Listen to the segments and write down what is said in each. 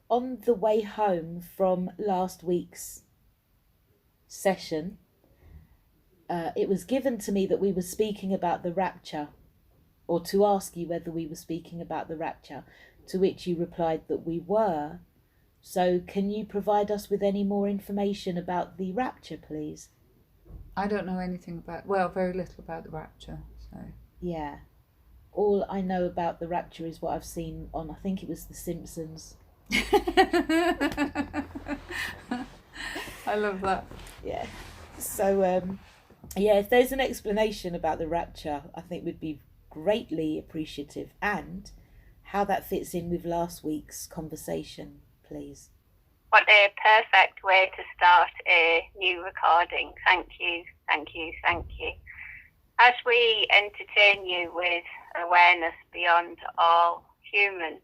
on the way home from last week's session, it was given to me that we were speaking about the rapture, or to ask you whether we were speaking about the rapture, to which you replied that we were. So can you provide us with any more information about the rapture, please? I don't know anything about, well, very little about the rapture, so. Yeah. All I know about the rapture is what I've seen on, I think it was The Simpsons. I love that. Yeah. So, yeah, if there's an explanation about the rapture, I think we'd be greatly appreciative, and how that fits in with last week's conversation, please. What a perfect way to start a new recording. Thank you, thank you, thank you. As we entertain you with awareness beyond all human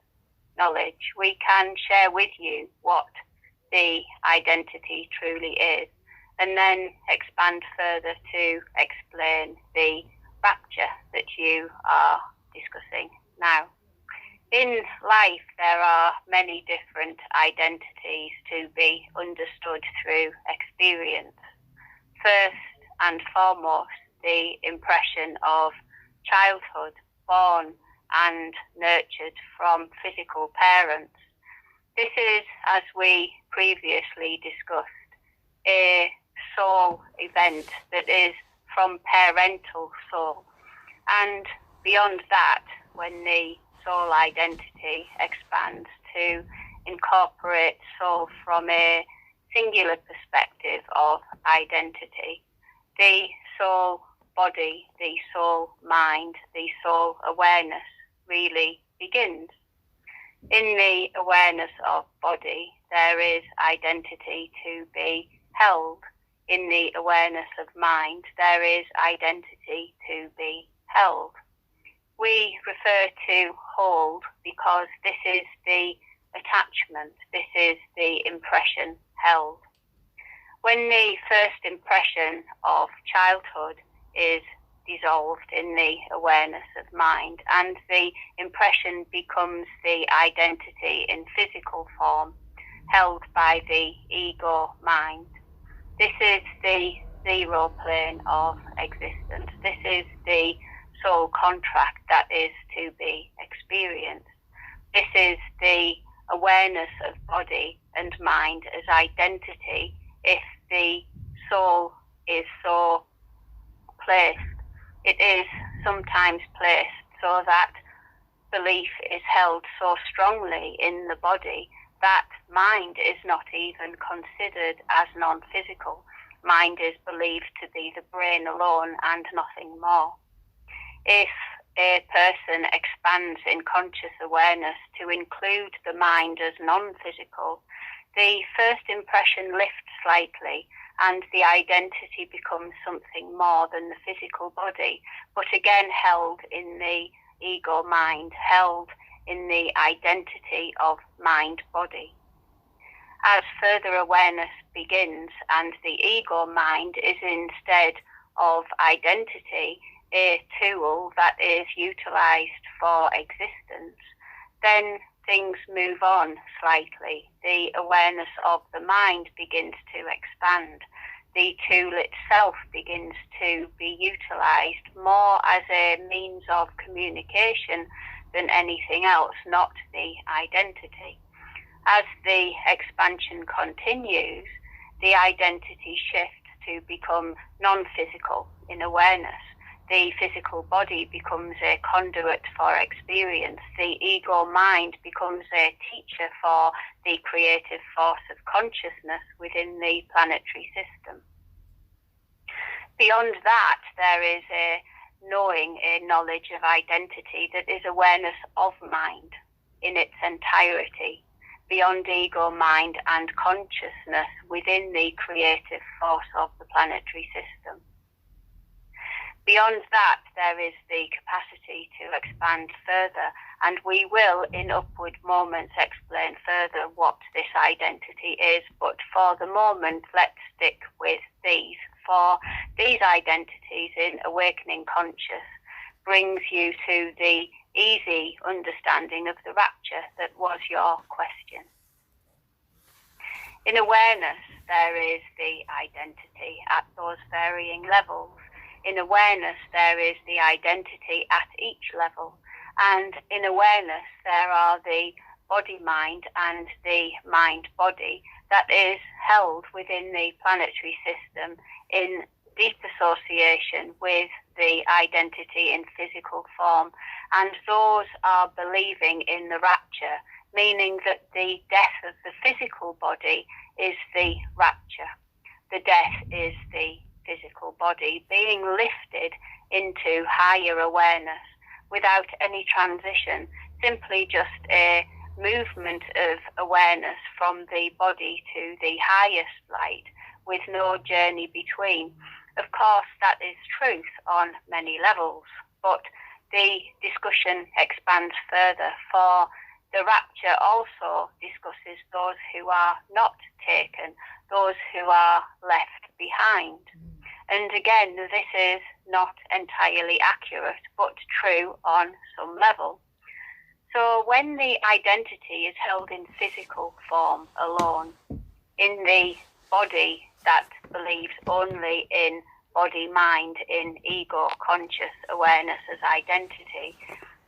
knowledge, we can share with you what the identity truly is, and then expand further to explain the rapture that you are discussing now. In life, there are many different identities to be understood through experience. First and foremost, the impression of childhood, born and nurtured from physical parents. This is, as we previously discussed, a soul event that is from parental soul. And beyond that, when the soul identity expands to incorporate soul from a singular perspective of identity, the soul body, the soul mind, the soul awareness really begins. In the awareness of body, there is identity to be held. In the awareness of mind, there is identity to be held. We refer to hold because this is the attachment, this is the impression held. When the first impression of childhood is dissolved in the awareness of mind and the impression becomes the identity in physical form held by the ego mind, this is the zero plane of existence. This is the soul contract that is to be experienced. This is the awareness of body and mind as identity if the soul is so placed. It is sometimes placed so that belief is held so strongly in the body that mind is not even considered as non-physical. Mind is believed to be the brain alone and nothing more. If a person expands in conscious awareness to include the mind as non-physical, the first impression lifts slightly and the identity becomes something more than the physical body, but again held in the ego mind, held in the identity of mind-body. As further awareness begins and the ego mind is instead of identity a tool that is utilized for existence, then things move on slightly. The awareness of the mind begins to expand. The tool itself begins to be utilized more as a means of communication than anything else, not the identity. As the expansion continues, the identity shifts to become non-physical in awareness. The physical body becomes a conduit for experience. The ego mind becomes a teacher for the creative force of consciousness within the planetary system. Beyond that, there is a knowing, a knowledge of identity that is awareness of mind in its entirety, beyond ego, mind, and consciousness within the creative force of the planetary system. Beyond that, there is the capacity to expand further, and we will, in upward moments, explain further what this identity is, but for the moment, let's stick with these. For these identities in awakening conscious brings you to the easy understanding of the rapture that was your question. In awareness, there is the identity at those varying levels. In awareness, there is the identity at each level. And in awareness, there are the body-mind and the mind-body that is held within the planetary system in deep association with the identity in physical form. And those are believing in the rapture, meaning that the death of the physical body is the rapture. The death is the physical body being lifted into higher awareness without any transition, simply just a movement of awareness from the body to the highest light with no journey between. Of course, that is truth on many levels, but the discussion expands further, for the rapture also discusses those who are not taken, those who are left behind. And again, this is not entirely accurate, but true on some level. So when the identity is held in physical form alone, in the body that believes only in body-mind, in ego-conscious awareness as identity,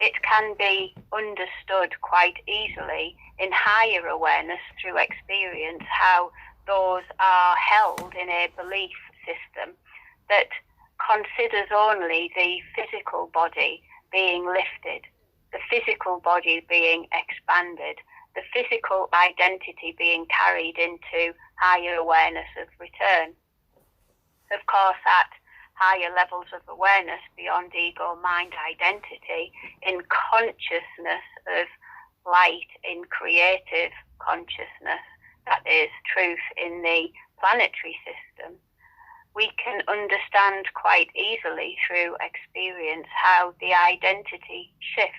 it can be understood quite easily in higher awareness through experience how those are held in a belief system that considers only the physical body being lifted, the physical body being expanded, the physical identity being carried into higher awareness of return. Of course, at higher levels of awareness beyond ego, mind, identity, in consciousness of light, in creative consciousness, that is truth in the planetary system, we can understand quite easily through experience how the identity shifts.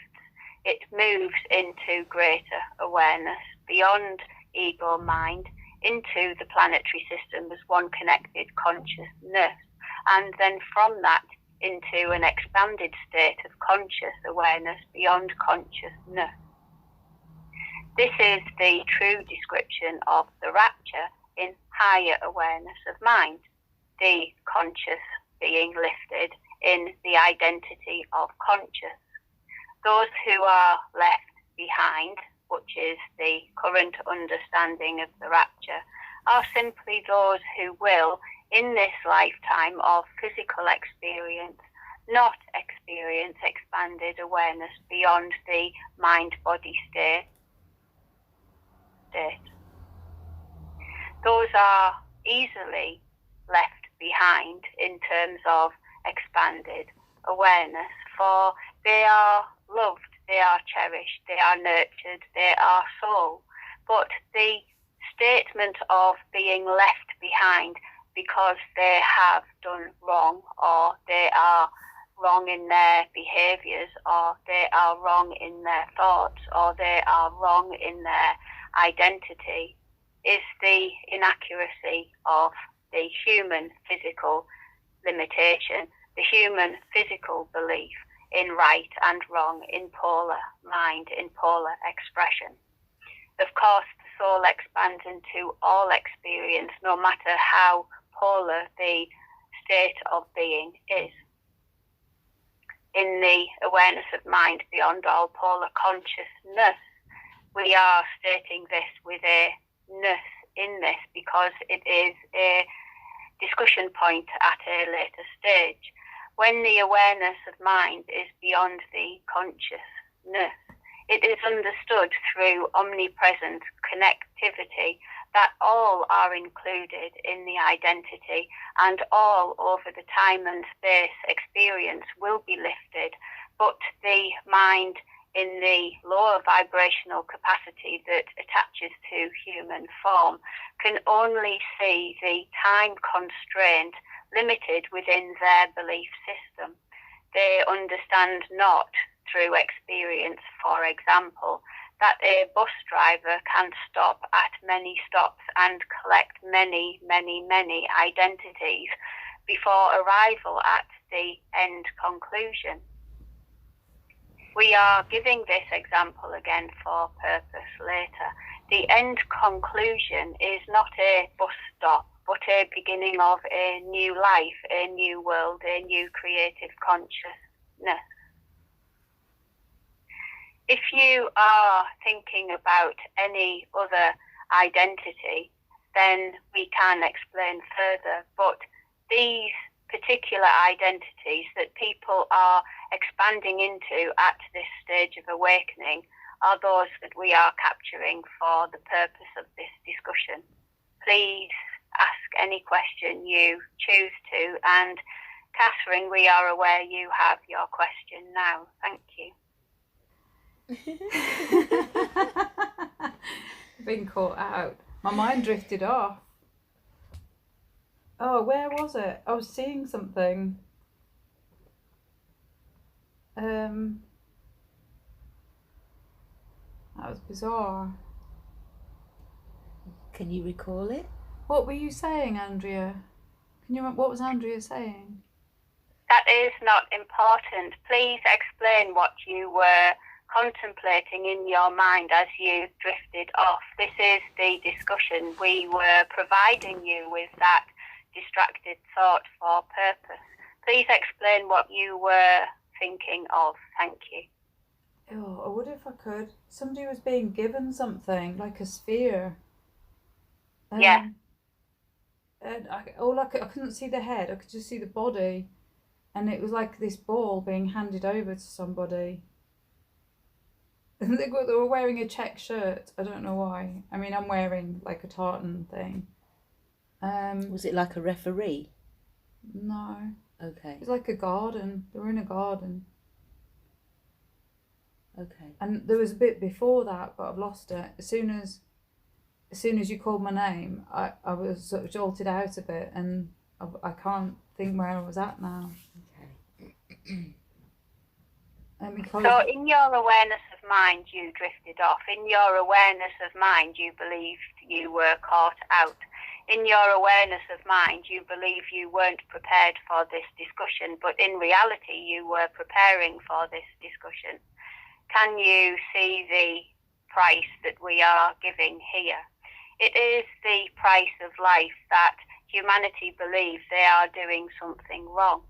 It moves into greater awareness beyond ego, mind, into the planetary system as one connected consciousness, and then from that into an expanded state of conscious awareness beyond consciousness. This is the true description of the rapture in higher awareness of mind, the conscious being lifted in the identity of conscious. Those who are left behind, which is the current understanding of the rapture, are simply those who will, in this lifetime of physical experience, not experience expanded awareness beyond the mind-body state. Those are easily left behind in terms of expanded awareness, for they are loved, they are cherished, they are nurtured, they are soul. But the statement of being left behind because they have done wrong, or they are wrong in their behaviours, or they are wrong in their thoughts, or they are wrong in their identity, is the inaccuracy of the human physical limitation, the human physical belief in right and wrong, in polar mind, in polar expression. Of course, the soul expands into all experience, no matter how polar the state of being is. In the awareness of mind beyond all polar consciousness, we are stating this with a ness in this because it is a discussion point at a later stage. When the awareness of mind is beyond the consciousness, it is understood through omnipresent connectivity that all are included in the identity, and all over the time and space experience will be lifted, but the mind in the lower vibrational capacity that attaches to human form can only see the time constraint limited within their belief system. They understand not through experience, for example, that a bus driver can stop at many stops and collect many, many, many identities before arrival at the end conclusion. We are giving this example again for purpose later, the end conclusion is not a bus stop, but a beginning of a new life, a new world, a new creative consciousness. If you are thinking about any other identity, then we can explain further. But these particular identities that people are expanding into at this stage of awakening are those that we are capturing for the purpose of this discussion. Please ask any question you choose to. And Catherine, we are aware you have your question now. Thank you. Been caught out. My mind drifted off. Oh, where was it? I was seeing something. That was bizarre. Can you recall it? What were you saying, Andrea? What was Andrea saying? That is not important. Please explain what you were contemplating in your mind as you drifted off. This is the discussion. We were providing you with that distracted thought for purpose. Please explain what you were thinking of. Thank you. Oh, I would if I could. Somebody was being given something, like a sphere. Yeah. And I couldn't see the head. I could just see the body. And it was like this ball being handed over to somebody. They were wearing a check shirt. I don't know why. I mean, I'm wearing like a tartan thing. Was it like a referee? No. Okay. It was like a garden. They were in a garden. Okay. And there was a bit before that, but I've lost it. As soon as you called my name, I was sort of jolted out a bit, and I can't think where I was at now. Okay. So in your awareness of mind, you drifted off. In your awareness of mind, you believed you were caught out. In your awareness of mind, you believe you weren't prepared for this discussion, but in reality, you were preparing for this discussion. Can you see the price that we are giving here? It is the price of life that humanity believes they are doing something wrong.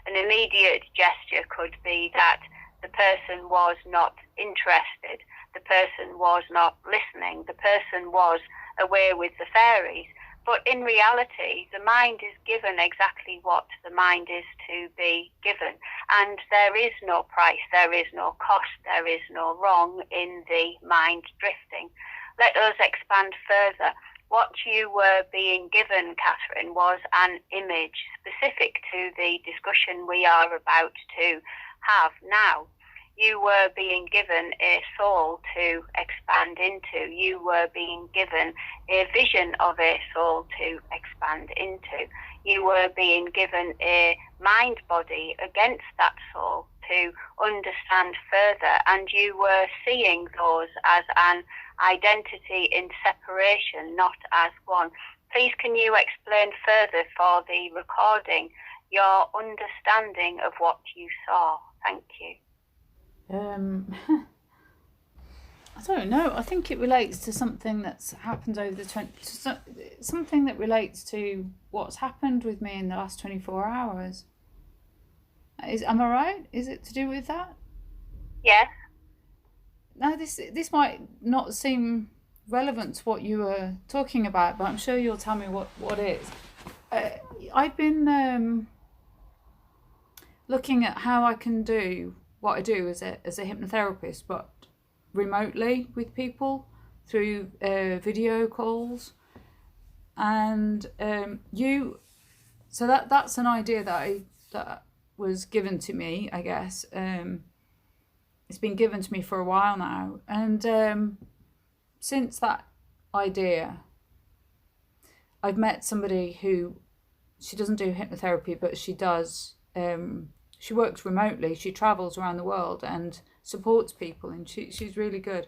An immediate gesture could be that the person was not interested, the person was not listening, the person was away with the fairies. But in reality, the mind is given exactly what the mind is to be given. And there is no price, there is no cost, there is no wrong in the mind drifting. Let us expand further. What you were being given, Catherine, was an image specific to the discussion we are about to have now. You were being given a soul to expand into. You were being given a vision of a soul to expand into. You were being given a mind body against that soul to understand further, and you were seeing those as an identity in separation, not as one. Please, can you explain further for the recording your understanding of what you saw? Thank you. I don't know. I think it relates to something that's happened over the something that relates to what's happened with me in the last 24 hours. Am I right? Is it to do with that? Yes. Now, this might not seem relevant to what you were talking about, but I'm sure you'll tell me what is. I've been looking at how I can do what I do as a hypnotherapist, but remotely with people through video calls, and so that's an idea that was given to me, I guess. It's been given to me for a while now, and since that idea, I've met somebody who, she doesn't do hypnotherapy, but she does. She works remotely. She travels around the world and supports people, and she's really good.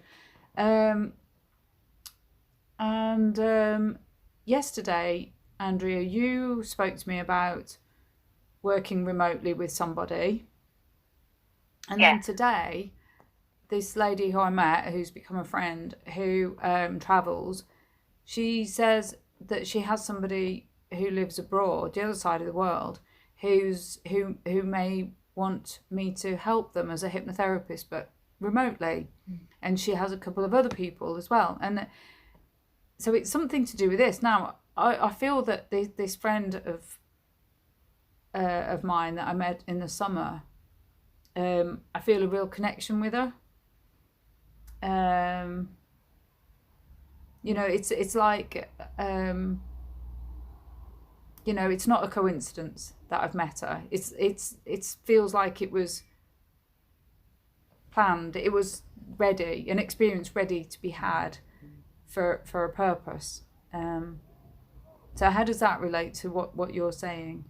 Yesterday, Andrea, you spoke to me about working remotely with somebody, and then today, this lady who I met, who's become a friend, who travels, she says that she has somebody who lives abroad, the other side of the world, who may want me to help them as a hypnotherapist, but remotely. And she has a couple of other people as well. And so it's something to do with this. Now, I feel that this friend of mine that I met in the summer, I feel a real connection with her. You know, it's like, you know, it's not a coincidence that I've met her. It feels like it was planned. It was ready, an experience ready to be had for a purpose. So how does that relate to what you're saying?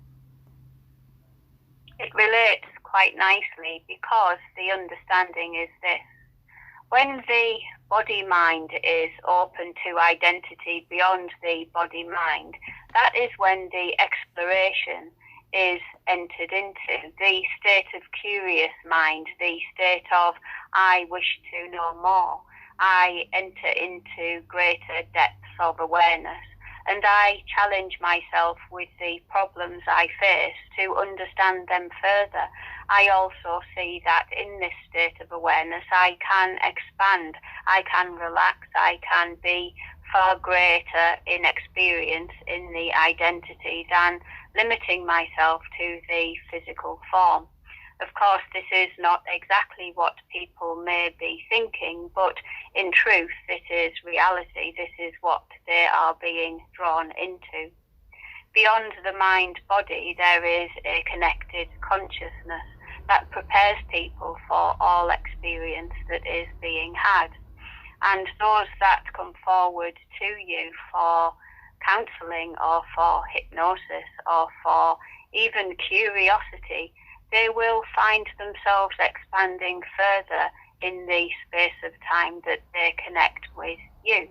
It relates quite nicely, because the understanding is this: when the body-mind is open to identity beyond the body-mind, that is when the exploration is entered into, the state of curious mind, the state of I wish to know more. I enter into greater depths of awareness, and I challenge myself with the problems I face to understand them further. I also see that in this state of awareness, I can expand, I can relax, I can be far greater in experience in the identity than limiting myself to the physical form. Of course, this is not exactly what people may be thinking, but in truth, it is reality. This is what they are being drawn into. Beyond the mind-body, there is a connected consciousness that prepares people for all experience that is being had. And those that come forward to you for counselling or for hypnosis or for even curiosity, they will find themselves expanding further in the space of time that they connect with you.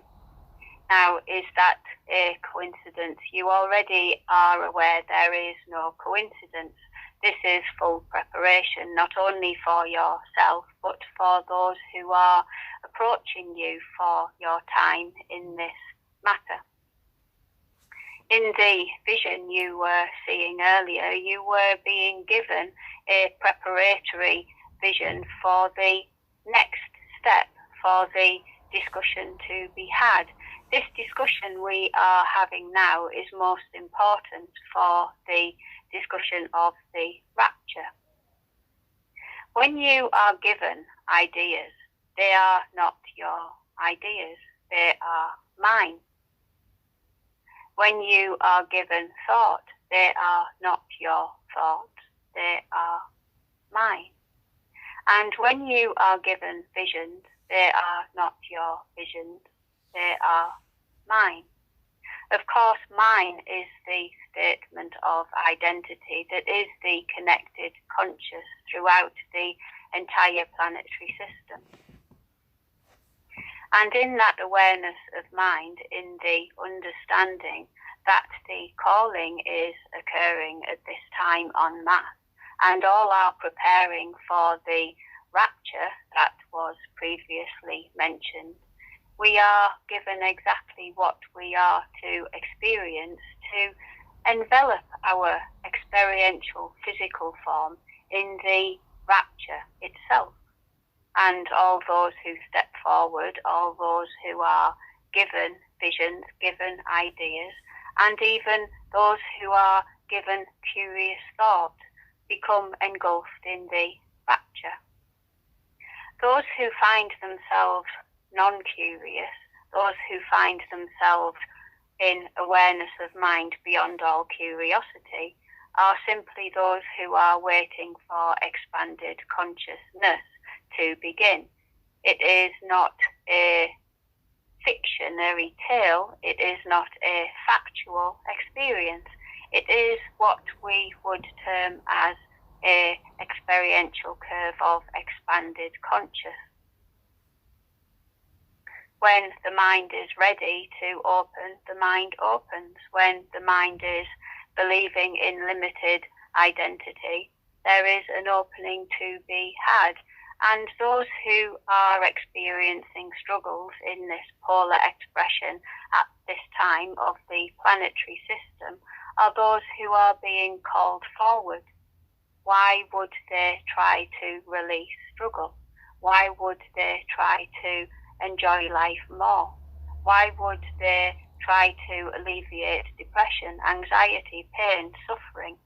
Now, is that a coincidence? You already are aware there is no coincidence. This is full preparation, not only for yourself, but for those who are approaching you for your time in this matter. In the vision you were seeing earlier, you were being given a preparatory vision for the next step, for the discussion to be had. This discussion we are having now is most important for the discussion of the rapture. When you are given ideas, they are not your ideas, they are mine. When you are given thought, they are not your thoughts, they are mine. And when you are given visions, they are not your visions, they are mine. Of course, mine is the statement of identity that is the connected conscious throughout the entire planetary system. And in that awareness of mind, in the understanding that the calling is occurring at this time en masse, and all are preparing for the rapture that was previously mentioned, we are given exactly what we are to experience to envelop our experiential physical form in the rapture itself. And all those who step forward, all those who are given visions, given ideas, and even those who are given curious thought, become engulfed in the rapture. Those who find themselves non-curious, those who find themselves in awareness of mind beyond all curiosity, are simply those who are waiting for expanded consciousness to begin. It is not a fictionary tale, it is not a factual experience. It is what we would term as a experiential curve of expanded consciousness. When the mind is ready to open, the mind opens. When the mind is believing in limited identity, there is an opening to be had. And those who are experiencing struggles in this polar expression at this time of the planetary system are those who are being called forward. Why would they try to release struggle? Why would they try to enjoy life more? Why would they try to alleviate depression, anxiety, pain, suffering?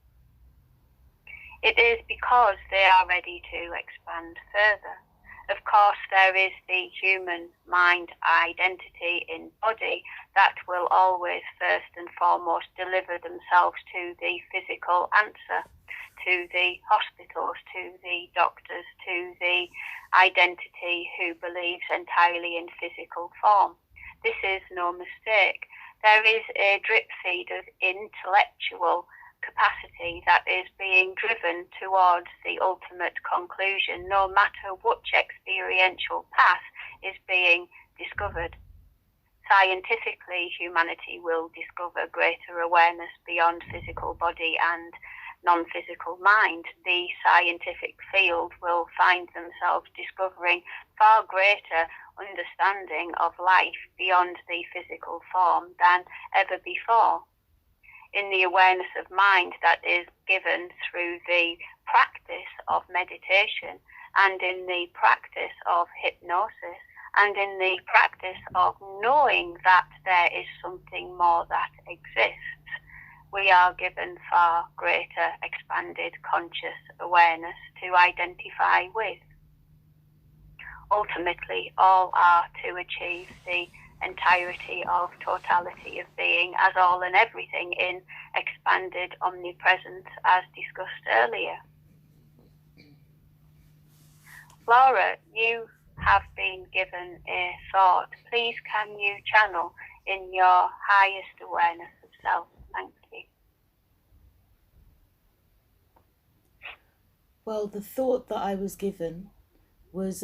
It is because they are ready to expand further. Of course, there is the human mind identity in body that will always first and foremost deliver themselves to the physical answer, to the hospitals, to the doctors, to the identity who believes entirely in physical form. This is no mistake. There is a drip feed of intellectual capacity that is being driven towards the ultimate conclusion, no matter which experiential path is being discovered. Scientifically, humanity will discover greater awareness beyond physical body and non-physical mind. The scientific field will find themselves discovering far greater understanding of life beyond the physical form than ever before. In the awareness of mind that is given through the practice of meditation, and in the practice of hypnosis, and in the practice of knowing that there is something more that exists, we are given far greater expanded conscious awareness to identify with. Ultimately, all are to achieve the entirety of totality of being as all and everything in expanded omnipresence as discussed earlier. Laura, you have been given a thought. Please can you channel in your highest awareness of self? Thank you. Well, the thought that I was given was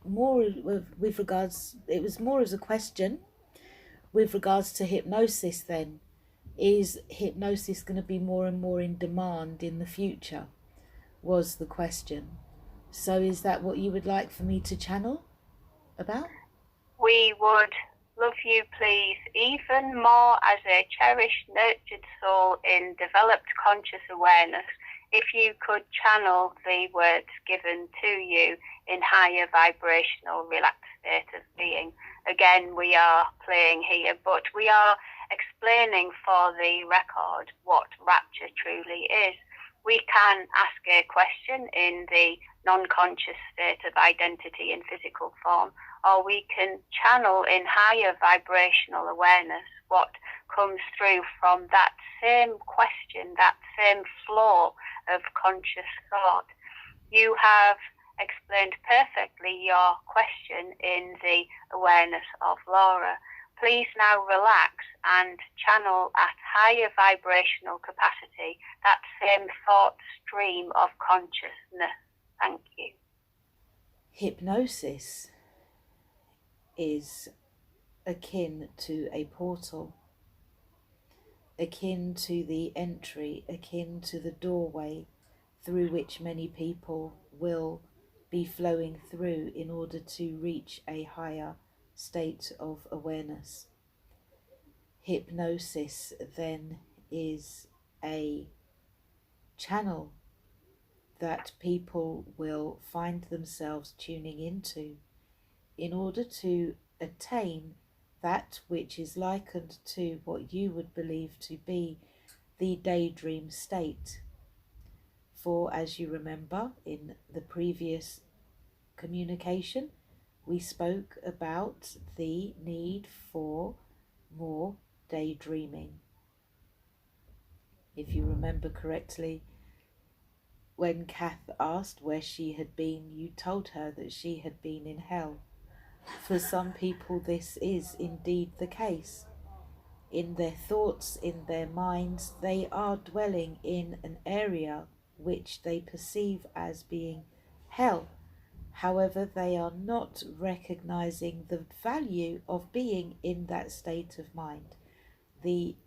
more with regards, it was more as a question with regards to hypnosis then. Is hypnosis going to be more and more in demand in the future, was the question. So is that what you would like for me to channel about? We would love you, please, even more as a cherished, nurtured soul in developed conscious awareness, if you could channel the words given to you in higher vibrational relaxed state of being. Again, we are playing here, but we are explaining for the record what rapture truly is. We can ask a question in the non-conscious state of identity in physical form, or we can channel in higher vibrational awareness what comes through from that same question, that same flow of conscious thought. You have explained perfectly your question in the awareness of Laura. Please now relax and channel at higher vibrational capacity that same thought stream of consciousness. Thank you. Hypnosis is akin to a portal, akin to the entry, akin to the doorway through which many people will be flowing through in order to reach a higher state of awareness. Hypnosis then is a channel that people will find themselves tuning into in order to attain that which is likened to what you would believe to be the daydream state. For as you remember in the previous communication, we spoke about the need for more daydreaming. If you remember correctly, when Kath asked where she had been, you told her that she had been in hell. For some people, this is indeed the case. In their thoughts, in their minds, they are dwelling in an area which they perceive as being hell. However, they are not recognizing the value of being in that state of mind. The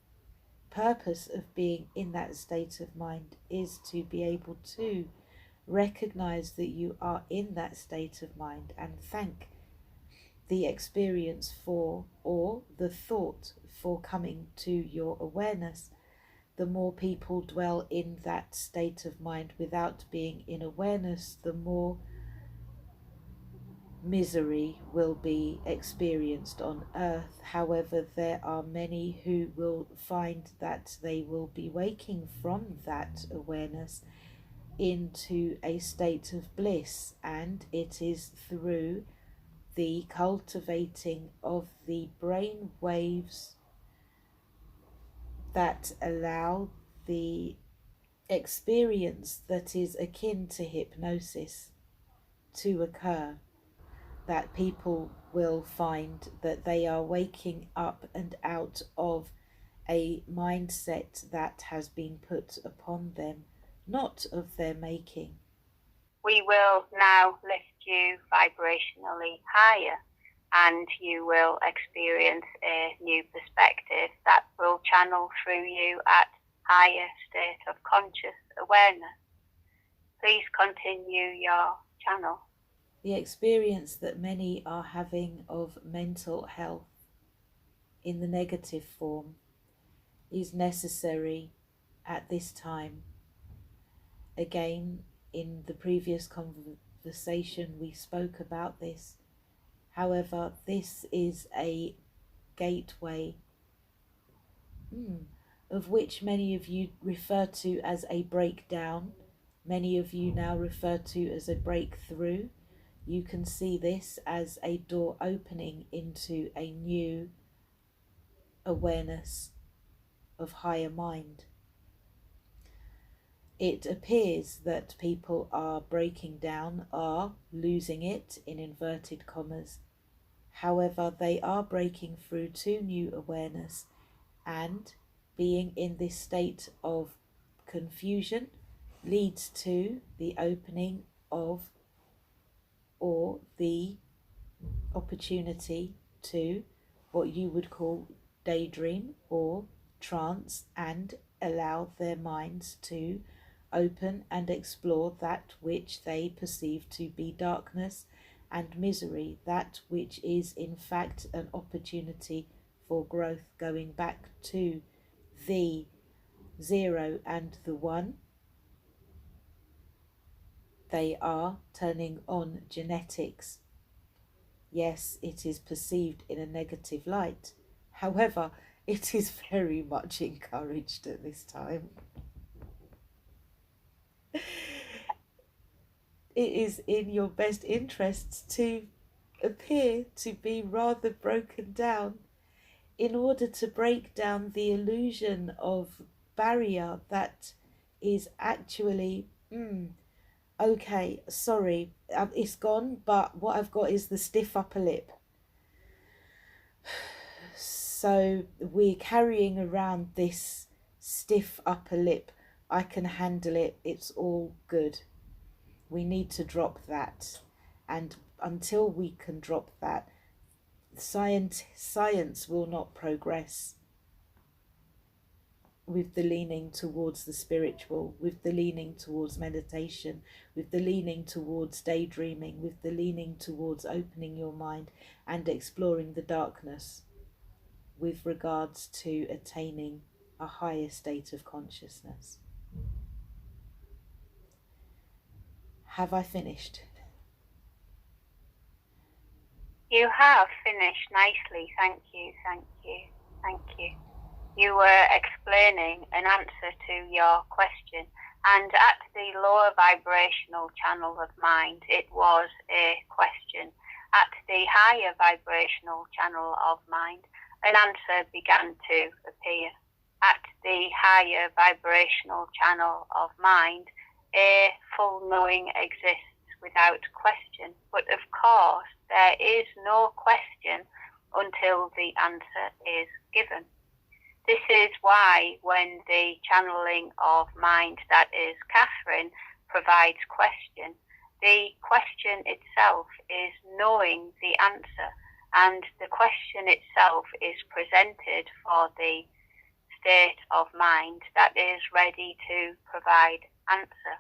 purpose of being in that state of mind is to be able to Recognize that you are in that state of mind and thank the experience for, or the thought for, coming to your awareness. The more people dwell in that state of mind without being in awareness, the more misery will be experienced on earth. However, there are many who will find that they will be waking from that awareness into a state of bliss, and it is through the cultivating of the brain waves that allow the experience that is akin to hypnosis to occur, that people will find that they are waking up and out of a mindset that has been put upon them, not of their making. We will now lift you vibrationally higher, and you will experience a new perspective that will channel through you at higher state of conscious awareness. Please continue your channel. The experience that many are having of mental health in the negative form is necessary at this time. Again, in the previous conversation we spoke about this. However, this is a gateway of which many of you refer to as a breakdown. Many of you now refer to as a breakthrough. You can see this as a door opening into a new awareness of higher mind. It appears that people are breaking down, are losing it in inverted commas. However, they are breaking through to new awareness, and being in this state of confusion leads to the opening of, or the opportunity to, what you would call daydream or trance, and allow their minds to open and explore that which they perceive to be darkness and misery, that which is in fact an opportunity for growth, going back to the 0 and the 1. They are turning on genetics. Yes, it is perceived in a negative light. However, it is very much encouraged at this time. It is in your best interests to appear to be rather broken down in order to break down the illusion of barrier that is actually, okay, sorry, it's gone, but what I've got is the stiff upper lip. So we're carrying around this stiff upper lip. I can handle it, it's all good. We need to drop that, and until we can drop that, science will not progress with the leaning towards the spiritual, with the leaning towards meditation, with the leaning towards daydreaming, with the leaning towards opening your mind and exploring the darkness with regards to attaining a higher state of consciousness. Have I finished? You have finished nicely. Thank you, thank you, thank you. You were explaining an answer to your question, and at the lower vibrational channel of mind, it was a question. At the higher vibrational channel of mind, an answer began to appear. At the higher vibrational channel of mind, a full knowing exists without question. But of course, there is no question until the answer is given. This is why when the channeling of mind, that is Catherine, provides question, the question itself is knowing the answer, and the question itself is presented for the state of mind that is ready to provide answer.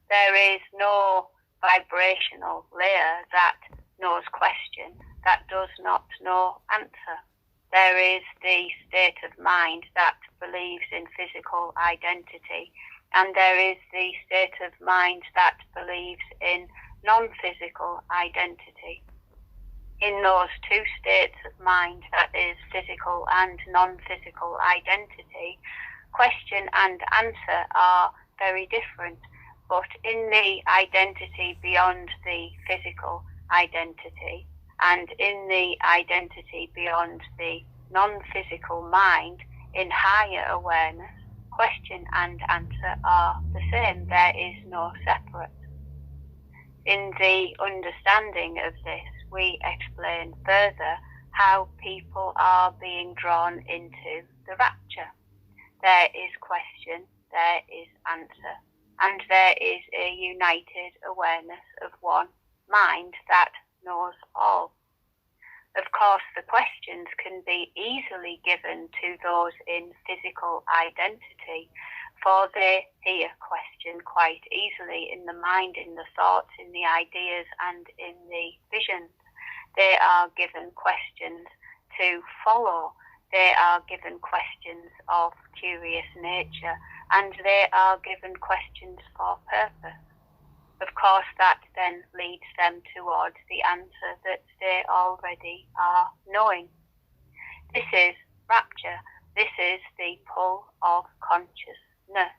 There is no vibrational layer that knows question, that does not know answer. There is the state of mind that believes in physical identity, and there is the state of mind that believes in non-physical identity. In those two states of mind, that is physical and non-physical identity, question and answer are very different. But in the identity beyond the physical identity, and in the identity beyond the non-physical mind, in higher awareness, question and answer are the same. There is no separate. In the understanding of this, we explain further how people are being drawn into the rapture. There is question, there is answer, and there is a united awareness of one mind that knows all. Of course, the questions can be easily given to those in physical identity, for they hear question quite easily in the mind, in the thoughts, in the ideas, and in the visions. They are given questions to follow. They are given questions of curious nature, and they are given questions for purpose. Of course, that then leads them towards the answer that they already are knowing. This is rapture. This is the pull of consciousness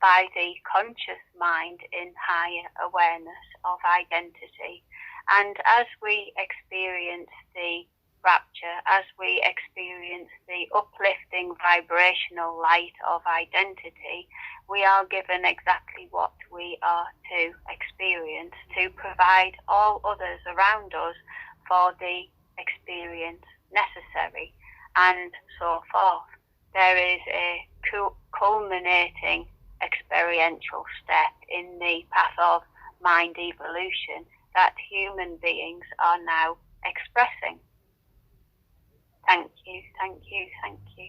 by the conscious mind in higher awareness of identity. And as we experience the rapture, as we experience the uplifting vibrational light of identity, we are given exactly what we are to experience, to provide all others around us for the experience necessary, and so forth. There is a culminating experiential step in the path of mind evolution that human beings are now expressing. Thank you, thank you, thank you.